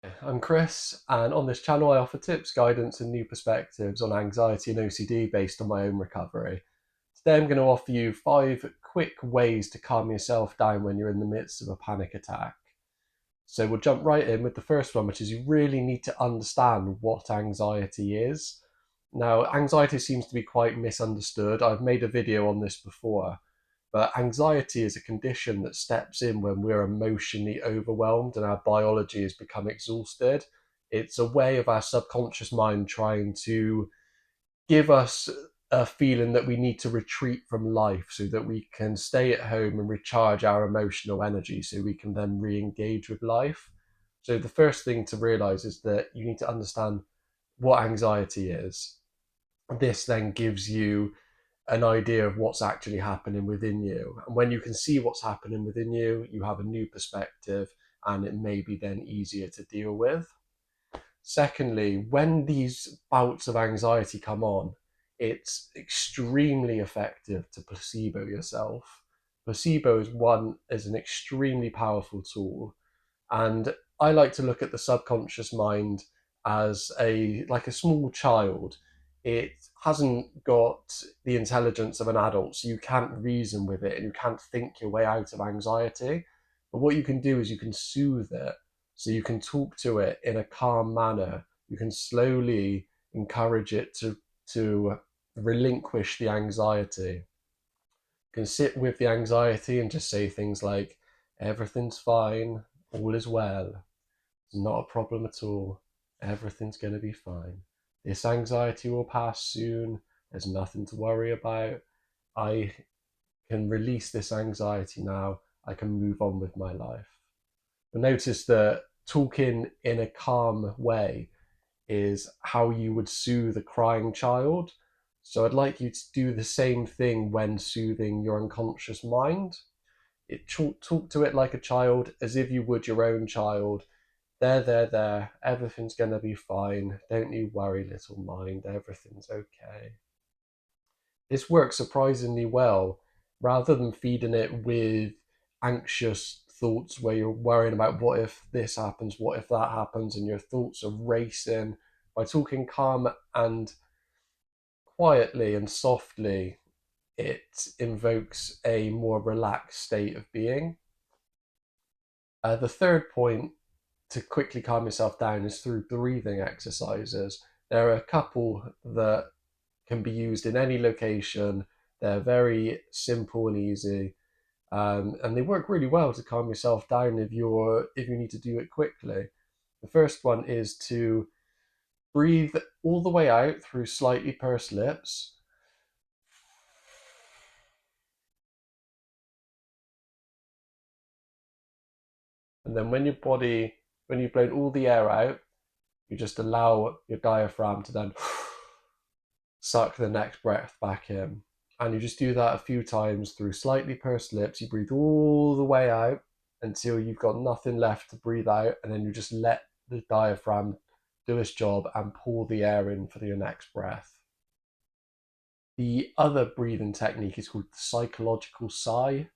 I'm Chris, and on this channel, I offer tips, guidance, and new perspectives on anxiety and OCD based on my own recovery. Today, I'm going to offer you 5 quick ways to calm yourself down when you're in the midst of a panic attack. So, we'll jump right in with the first one, which is you really need to understand what anxiety is. Now, anxiety seems to be quite misunderstood. I've made a video on this before, but anxiety is a condition that steps in when we're emotionally overwhelmed and our biology has become exhausted. It's a way of our subconscious mind trying to give us a feeling that we need to retreat from life so that we can stay at home and recharge our emotional energy so we can then re engage with life. So, the first thing to realize is that you need to understand what anxiety is. This then gives you an idea of what's actually happening within you. And when you can see what's happening within you, you have a new perspective and it may be then easier to deal with. Secondly, when these bouts of anxiety come on, it's extremely effective to placebo yourself. Placebo is an extremely powerful tool, and I like to look at the subconscious mind as a small child. It hasn't got the intelligence of an adult, so you can't reason with it and you can't think your way out of anxiety. But what you can do is you can soothe it. So you can talk to it in a calm manner. You can slowly encourage it to relinquish the anxiety. You can sit with the anxiety and just say things like, everything's fine, all is well, not a problem at all. Everything's going to be fine. This anxiety will pass soon. There's nothing to worry about. I can release this anxiety now. I can move on with my life. But notice that talking in a calm way is how you would soothe a crying child. So I'd like you to do the same thing when soothing your unconscious mind. Talk to it like a child, as if you would your own child. There. Everything's going to be fine. Don't you worry, little mind. Everything's okay. This works surprisingly well. Rather than feeding it with anxious thoughts where you're worrying about what if this happens, what if that happens, and your thoughts are racing, by talking calm and quietly and softly, it invokes a more relaxed state of being. The third point to quickly calm yourself down is through breathing exercises. There are a couple that can be used in any location. They're very simple and easy, and they work really well to calm yourself down if you need to do it quickly. The first one is to breathe all the way out through slightly pursed lips, and then when you've blown all the air out, you just allow your diaphragm to then suck the next breath back in. And you just do that a few times through slightly pursed lips. You breathe all the way out until you've got nothing left to breathe out, and then you just let the diaphragm do its job and pull the air in for your next breath. The other breathing technique is called the psychological sigh.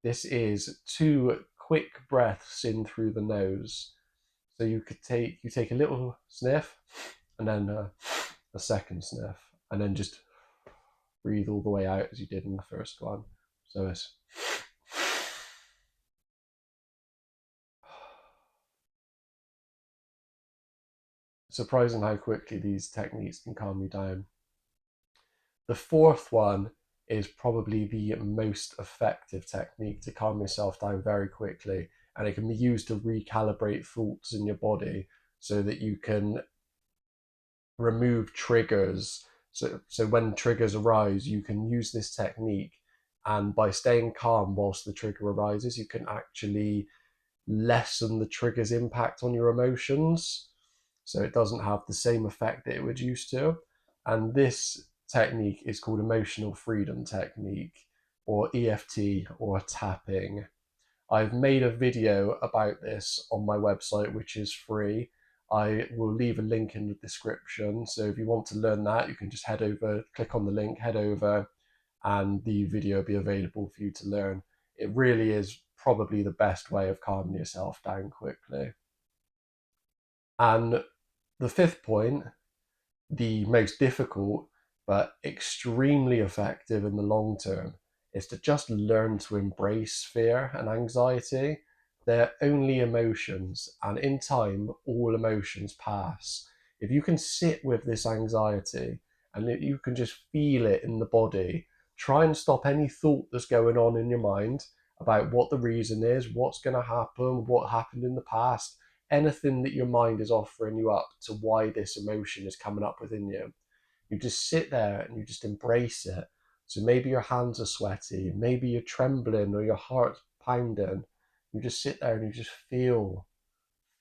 This is 2 quick breaths in through the nose. So you take a little sniff, and then a second sniff, and then just breathe all the way out as you did in the first one. So it's surprising how quickly these techniques can calm you down. The fourth one is probably the most effective technique to calm yourself down very quickly, and it can be used to recalibrate thoughts in your body so that you can remove triggers. So when triggers arise, you can use this technique, and by staying calm whilst the trigger arises, you can actually lessen the trigger's impact on your emotions. So it doesn't have the same effect that it would used to. And this technique is called emotional freedom technique, or EFT, or tapping. I've made a video about this on my website, which is free. I will leave a link in the description. So if you want to learn that, you can just head over, click on the link, head over, and the video will be available for you to learn. It really is probably the best way of calming yourself down quickly. And the fifth point, the most difficult but extremely effective in the long term, is to just learn to embrace fear and anxiety. They're only emotions, and in time, all emotions pass. If you can sit with this anxiety and you can just feel it in the body, try and stop any thought that's going on in your mind about what the reason is, what's going to happen, what happened in the past, anything that your mind is offering you up to why this emotion is coming up within you. You just sit there and you just embrace it. So maybe your hands are sweaty, maybe you're trembling or your heart's pounding. You just sit there and you just feel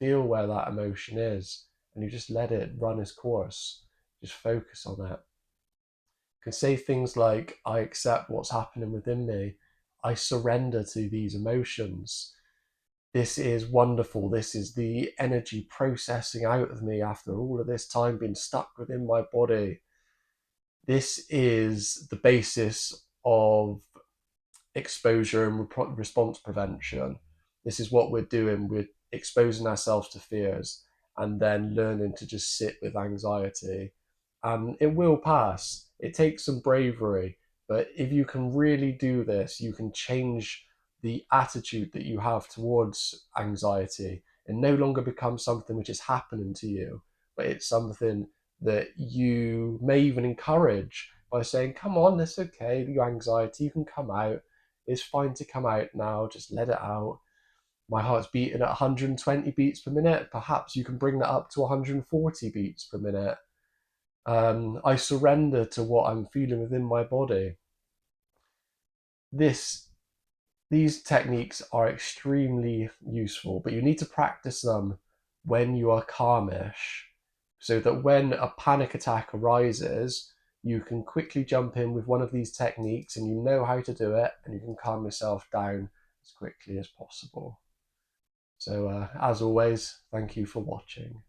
where that emotion is, and you just let it run its course. Just focus on it. You can say things like, I accept what's happening within me. I surrender to these emotions. This is wonderful. This is the energy processing out of me after all of this time being stuck within my body. This is the basis of exposure and response prevention. This is what we're doing. We're exposing ourselves to fears and then learning to just sit with anxiety. And it will pass. It takes some bravery, but if you can really do this, you can change the attitude that you have towards anxiety. It no longer becomes something which is happening to you, but it's something that you may even encourage by saying, come on, it's okay, your anxiety, you can come out. It's fine to come out now, just let it out. My heart's beating at 120 beats per minute. Perhaps you can bring that up to 140 beats per minute. I surrender to what I'm feeling within my body. This These techniques are extremely useful, but you need to practice them when you are calmish, so that when a panic attack arises, you can quickly jump in with one of these techniques and you know how to do it, and you can calm yourself down as quickly as possible. So, as always, thank you for watching.